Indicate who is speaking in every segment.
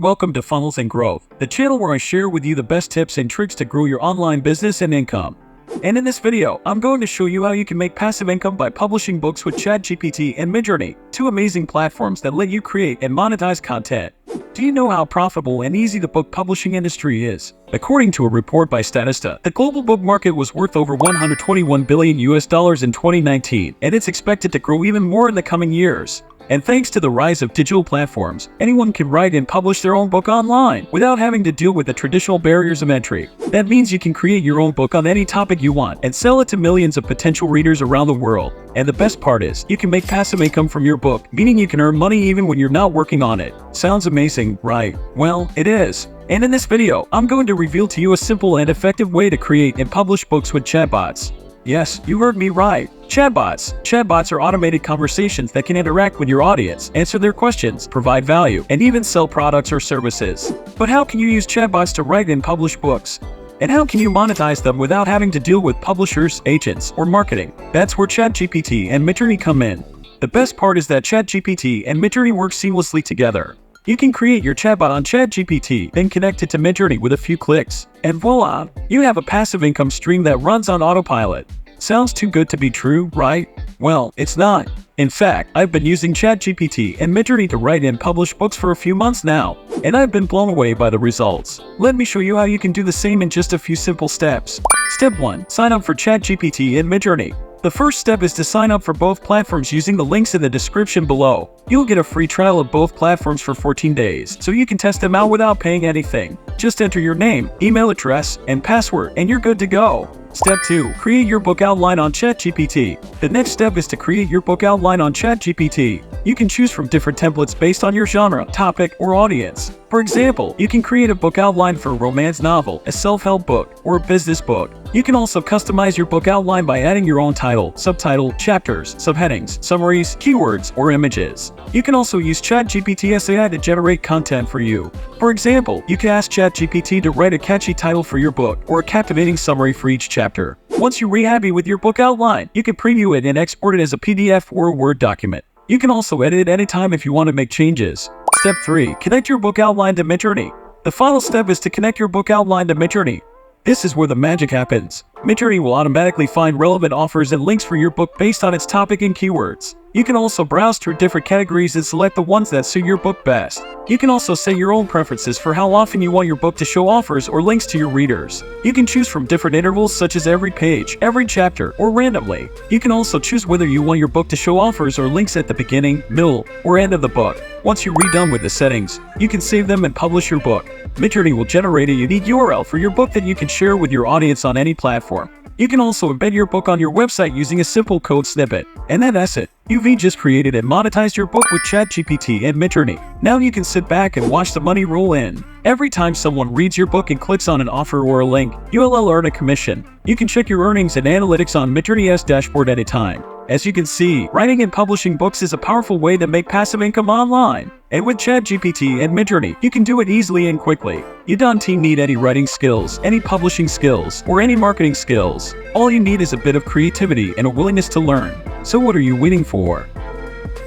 Speaker 1: Welcome to Funnels and Growth, the channel where I share with you the best tips and tricks to grow your online business and income. And in this video, I'm going to show you how you can make passive income by publishing books with ChatGPT and Midjourney, two amazing platforms that let you create and monetize content. Do you know how profitable and easy the book publishing industry is? According to a report by Statista, the global book market was worth over $121 billion in 2019, and it's expected to grow even more in the coming years. And thanks to the rise of digital platforms, anyone can write and publish their own book online without having to deal with the traditional barriers of entry. That means you can create your own book on any topic you want and sell it to millions of potential readers around the world. And the best part is, you can make passive income from your book, meaning you can earn money even when you're not working on it. Sounds amazing, right? Well, it is. And in this video, I'm going to reveal to you a simple and effective way to create and publish books with chatbots. Yes, you heard me right. Chatbots. Chatbots are automated conversations that can interact with your audience, answer their questions, provide value, and even sell products or services. But how can you use chatbots to write and publish books? And how can you monetize them without having to deal with publishers, agents, or marketing? That's where ChatGPT and Midjourney come in. The best part is that ChatGPT and Midjourney work seamlessly together. You can create your chatbot on ChatGPT, then connect it to Midjourney with a few clicks. And voila! You have a passive income stream that runs on autopilot. Sounds too good to be true, right? Well, it's not. In fact, I've been using ChatGPT and Midjourney to write and publish books for a few months now, and I've been blown away by the results. Let me show you how you can do the same in just a few simple steps. Step 1. Sign up for ChatGPT and Midjourney. The first step is to sign up for both platforms using the links in the description below. You'll get a free trial of both platforms for 14 days, so you can test them out without paying anything. Just enter your name, email address, and password, and you're good to go. Step 2. Create your book outline on ChatGPT. The next step is to create your book outline on ChatGPT. You can choose from different templates based on your genre, topic, or audience. For example, you can create a book outline for a romance novel, a self-help book, or a business book. You can also customize your book outline by adding your own title, subtitle, chapters, subheadings, summaries, keywords, or images. You can also use ChatGPT SAI to generate content for you. For example, you can ask ChatGPT to write a catchy title for your book or a captivating summary for each chapter. Once you're happy with your book outline, you can preview it and export it as a PDF or a Word document. You can also edit it anytime if you want to make changes. Step 3. Connect your book outline to Midjourney. The final step is to connect your book outline to Midjourney. This is where the magic happens. Midjourney will automatically find relevant offers and links for your book based on its topic and keywords. You can also browse through different categories and select the ones that suit your book best. You can also set your own preferences for how often you want your book to show offers or links to your readers. You can choose from different intervals such as every page, every chapter, or randomly. You can also choose whether you want your book to show offers or links at the beginning, middle, or end of the book. Once you're done with the settings, you can save them and publish your book. Midjourney will generate a unique URL for your book that you can share with your audience on any platform. You can also embed your book on your website using a simple code snippet. And that's it. You've just created and monetized your book with ChatGPT and Midjourney. Now you can sit back and watch the money roll in. Every time someone reads your book and clicks on an offer or a link, you'll earn a commission. You can check your earnings and analytics on Midjourney's dashboard at a time. As you can see, writing and publishing books is a powerful way to make passive income online. And with ChatGPT and Midjourney, you can do it easily and quickly. You don't need any writing skills, any publishing skills, or any marketing skills. All you need is a bit of creativity and a willingness to learn. So what are you waiting for?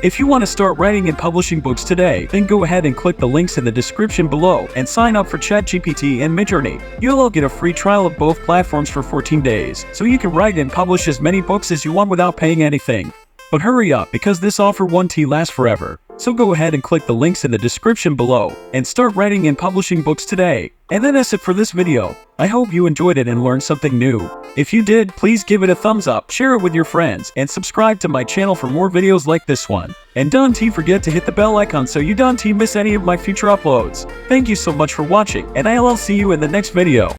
Speaker 1: If you want to start writing and publishing books today, then go ahead and click the links in the description below and sign up for ChatGPT and Midjourney. You'll get a free trial of both platforms for 14 days, so you can write and publish as many books as you want without paying anything. But hurry up, because this offer won't last forever. So go ahead and click the links in the description below and start writing and publishing books today. And that's it for this video. I hope you enjoyed it and learned something new. If you did, please give it a thumbs up, share it with your friends, and subscribe to my channel for more videos like this one. And don't forget to hit the bell icon so you don't miss any of my future uploads. Thank you so much for watching, and I'll see you in the next video.